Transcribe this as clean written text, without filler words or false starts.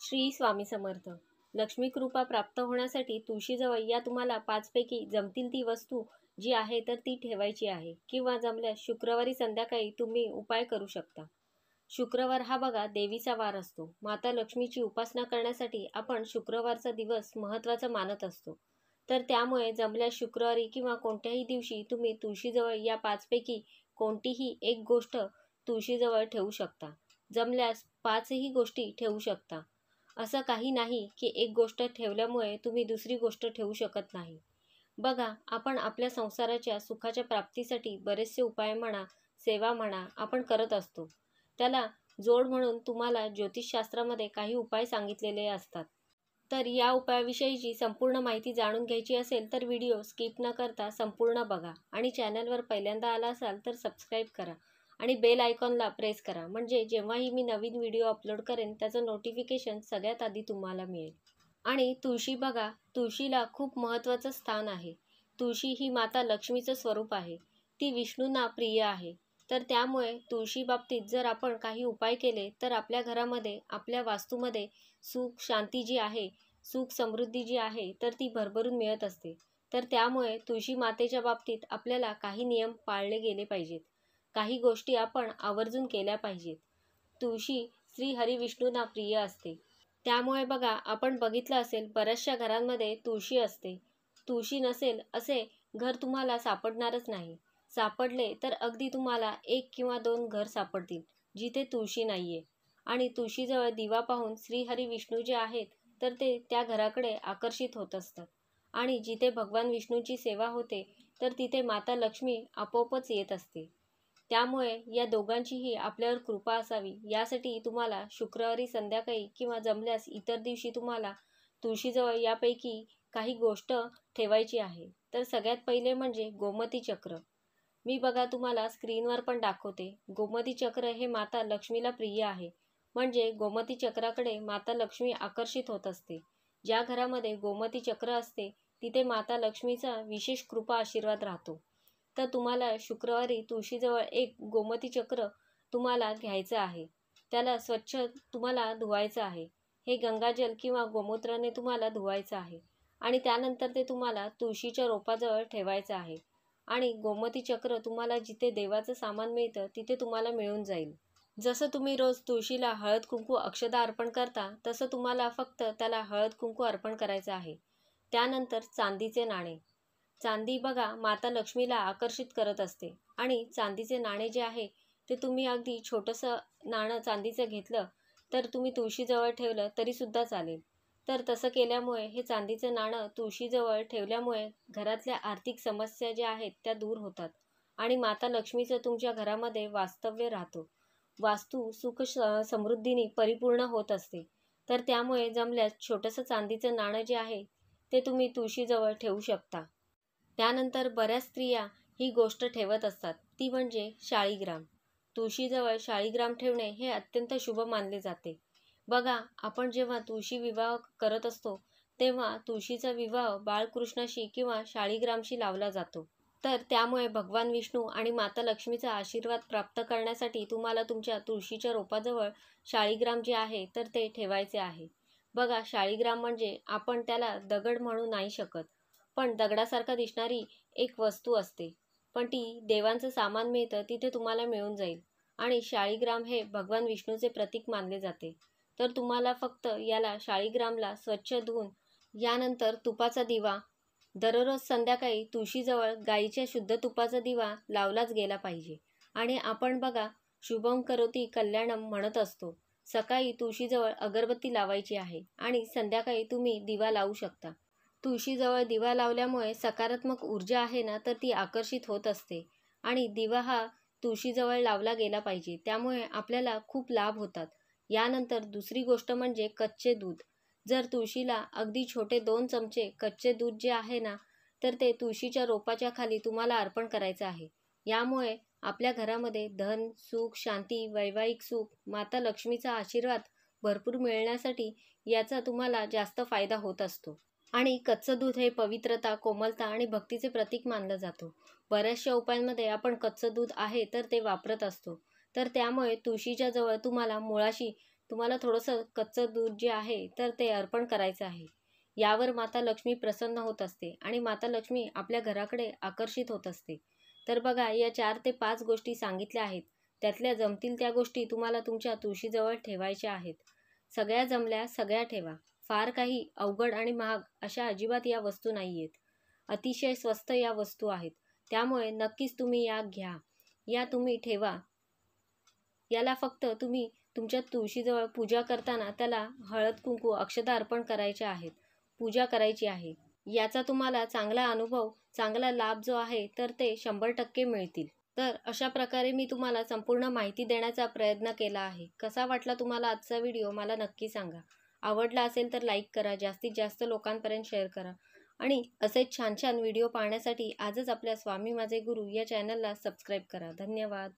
श्री स्वामी समर्थ. लक्ष्मी कृपा प्राप्त होण्यासाठी तुळशीजवळ या तुम्हाला 5 पैकी जमतील ती वस्तू जी आहे तर ती ठेवायची आहे, किंवा जमल्यास शुक्रवारी संध्याकाळी तुम्ही उपाय करू शकता. शुक्रवार हा बघा देवीचा वार असतो. माता लक्ष्मीची उपासना करण्यासाठी आपण शुक्रवारचा दिवस महत्त्वाचा मानत असतो. तर त्यामुळे जमल्यास शुक्रवारी किंवा कोणत्याही दिवशी तुम्ही तुळशीजवळ या 5 पैकी कोणतीही एक गोष्ट तुळशीजवळ ठेवू शकता. जमल्यास 5ही गोष्टी ठेवू शकता. असं काही नाही की एक गोष्ट ठेवल्यामुळे तुम्ही दुसरी गोष्ट ठेवू शकत नाही. बघा, आपण आपल्या संसाराच्या सुखाच्या प्राप्तीसाठी बरेचसे उपाय म्हणा, सेवा म्हणा आपण करत असतो. त्याला जोड म्हणून तुम्हाला ज्योतिषशास्त्रामध्ये काही उपाय सांगितलेले असतात. तर या उपायाविषयीची संपूर्ण माहिती जाणून घ्यायची असेल तर व्हिडिओ स्किप न करता संपूर्ण बघा, आणि चॅनलवर पहिल्यांदा आला असाल तर सबस्क्राईब करा आणि बेल आयकॉनला प्रेस करा, म्हणजे जेव्हाही मी नवीन व्हिडिओ अपलोड करेन त्याचं नोटिफिकेशन सगळ्यात आधी तुम्हाला मिळेल. आणि तुळशी बघा, तुळशीला खूप महत्त्वाचं स्थान आहे. तुळशी ही माता लक्ष्मीचं स्वरूप आहे. ती विष्णूंना प्रिय आहे. तर त्यामुळे तुळशी बाबतीत जर आपण काही उपाय केले तर आपल्या घरामध्ये, आपल्या वास्तूमध्ये सुख शांती जी आहे, सुख समृद्धी जी आहे तर ती भरभरून मिळत असते. तर त्यामुळे तुळशी मातेच्या बाबतीत आपल्याला काही नियम पाळले गेले पाहिजेत. काही गोष्टी आपण आवर्जून केल्या पाहिजेत. तुळशी श्री हरिविष्णूंना प्रिय असते. त्यामुळे बघा, आपण बघितलं असेल बऱ्याचशा घरांमध्ये तुळशी असते. तुळशी नसेल असे घर तुम्हाला सापडणारच नाही. सापडले तर अगदी तुम्हाला 1 किंवा 2 घर सापडतील जिथे तुळशी नाहीये. आणि तुळशीजवळ दिवा पाहून श्री हरिविष्णू जे आहेत तर ते त्या घराकडे आकर्षित होत असतात. आणि जिथे भगवान विष्णूंची सेवा होते तर तिथे माता लक्ष्मी आपोआपच येत असते. त्यामुळे या दोघांचीही आपल्यावर कृपा असावी यासाठी तुम्हाला शुक्रवारी संध्याकाळी किंवा जमल्यास इतर दिवशी तुम्हाला तुळशीजवळ यापैकी काही गोष्ट ठेवायची आहे. तर सगळ्यात पहिले म्हणजे गोमती चक्र. मी बघा तुम्हाला स्क्रीनवर पण दाखवते. गोमती चक्र हे माता लक्ष्मीला प्रिय आहे. म्हणजे गोमती चक्राकडे माता लक्ष्मी आकर्षित होत असते. ज्या घरामध्ये गोमती चक्र असते तिथे माता लक्ष्मीचा विशेष कृपा आशीर्वाद राहतो. तर तुम्हाला शुक्रवारी तुळशीजवळ एक गोमती चक्र तुम्हाला घ्यायचं आहे. त्याला स्वच्छ तुम्हाला धुवायचं आहे. हे गंगाजल किंवा गोमूत्राने तुम्हाला धुवायचं आहे. आणि त्यानंतर ते तुम्हाला तुळशीच्या रोपाजवळ ठेवायचं आहे. आणि गोमती चक्र तुम्हाला जिथे देवाचं सामान मिळतं तिथे तुम्हाला मिळून जाईल. जसं तुम्ही रोज तुळशीला हळद कुंकू अक्षदा अर्पण करता तसं तुम्हाला फक्त त्याला हळद कुंकू अर्पण करायचं आहे. त्यानंतर चांदीचे नाणे. चांदी बघा माता लक्ष्मीला आकर्षित करत असते. आणि चांदीचे नाणे जे आहे ते तुम्ही अगदी छोटंसं नाणं चांदीचं घेतलं तर तुम्ही तुळशीजवळ ठेवलं तरीसुद्धा चालेल. तर तसं केल्यामुळे हे चांदीचं नाणं तुळशीजवळ ठेवल्यामुळे घरातल्या आर्थिक समस्या ज्या आहेत त्या दूर होतात. आणि माता लक्ष्मीचं तुमच्या घरामध्ये वास्तव्य राहतो. वास्तू सुख समृद्धीने परिपूर्ण होत असते. तर त्यामुळे जमल्यास छोटंसं चांदीचं नाणं जे आहे ते तुम्ही तुळशीजवळ ठेवू शकता. त्यानंतर बऱ्याच स्त्रिया ही गोष्ट ठेवत असतात, ती म्हणजे शाळीग्राम. तुळशीजवळ शाळीग्राम ठेवणे हे अत्यंत शुभ मानले जाते. बघा, आपण जेव्हा तुळशी विवाह करत असतो तेव्हा तुळशीचा विवाह बाळकृष्णाशी किंवा शाळीग्रामशी लावला जातो. तर त्यामुळे भगवान विष्णू आणि माता लक्ष्मीचा आशीर्वाद प्राप्त करण्यासाठी तुम्हाला तुमच्या तुळशीच्या रोपाजवळ शाळीग्राम जे आहे तर ते ठेवायचे आहे. बघा, शाळीग्राम म्हणजे आपण त्याला दगड म्हणू नाही शकत, पण दगडासारखा दिसणारी एक वस्तू असते. पण ती देवांचं सामान मिळतं तिथे तुम्हाला मिळून जाईल. आणि शाळीग्राम हे भगवान विष्णूचे प्रतीक मानले जाते. तर तुम्हाला फक्त याला शाळीग्रामला स्वच्छ धुवून यानंतर तुपाचा दिवा दररोज संध्याकाळी तुळशीजवळ गाईच्या शुद्ध तुपाचा दिवा लावलाच गेला पाहिजे. आणि आपण बघा, शुभम करोती कल्याणम म्हणत असतो. सकाळी तुळशीजवळ अगरबत्ती लावायची आहे आणि संध्याकाळी तुम्ही दिवा लावू शकता. तुळशीजवळ दिवा लावल्यामुळे सकारात्मक ऊर्जा आहे ना तर ती आकर्षित होत असते. आणि दिवा हा तुळशीजवळ लावला गेला पाहिजे, त्यामुळे आपल्याला खूप लाभ होतात. यानंतर दुसरी गोष्ट म्हणजे कच्चे दूध. जर तुळशीला अगदी छोटे 2 चमचे कच्चे दूध जे आहे ना तर ते तुळशीच्या रोपाच्या खाली तुम्हाला अर्पण करायचं आहे. यामुळे आपल्या घरामध्ये धन, सुख, शांती, वैवाहिक सुख, माता लक्ष्मीचा आशीर्वाद भरपूर मिळण्यासाठी याचा तुम्हाला जास्त फायदा होत असतो. आणि कच्चं दूध हे पवित्रता, कोमलता आणि भक्तीचे प्रतीक मानलं जातं. बऱ्याचशा उपायांमध्ये आपण कच्चं दूध आहे तर ते वापरत असतो. तर त्यामुळे तुळशीच्या जवळ तुम्हाला मुळाशी तुम्हाला थोडंसं कच्चं दूध जे आहे तर ते अर्पण करायचं आहे. यावर माता लक्ष्मी प्रसन्न होत असते आणि माता लक्ष्मी आपल्या घराकडे आकर्षित होत असते. तर बघा, या 4 ते 5 गोष्टी सांगितल्या आहेत. त्यातल्या जमतील त्या गोष्टी तुम्हाला तुमच्या तुळशीजवळ ठेवायच्या आहेत. सगळ्या जमल्या सगळ्या ठेवा. फार काही अवघड आणि महाग अशा अजिबात या वस्तू नाही आहेत. अतिशय स्वस्त या वस्तू आहेत. त्यामुळे नक्कीच तुम्ही या घ्या. या तुम्ही ठेवा. याला फक्त तुम्ही तुमच्या तुळशीजवळ पूजा करताना त्याला हळद कुंकू अक्षता अर्पण करायचे आहेत. पूजा करायची आहे. याचा तुम्हाला चांगला अनुभव, चांगला लाभ जो आहे तर ते 100% मिळतील. तर अशा प्रकारे मी तुम्हाला संपूर्ण माहिती देण्याचा प्रयत्न केला आहे. कसा वाटला तुम्हाला आजचा व्हिडिओ मला नक्की सांगा. आवडला असेल तर लाईक करा, जास्तीत जास्त लोकांपर्यंत शेअर करा आणि असेच छान छान व्हिडिओ पाहण्यासाठी आजच आपल्या स्वामी माझे गुरु या चॅनलला सबस्क्राईब करा. धन्यवाद.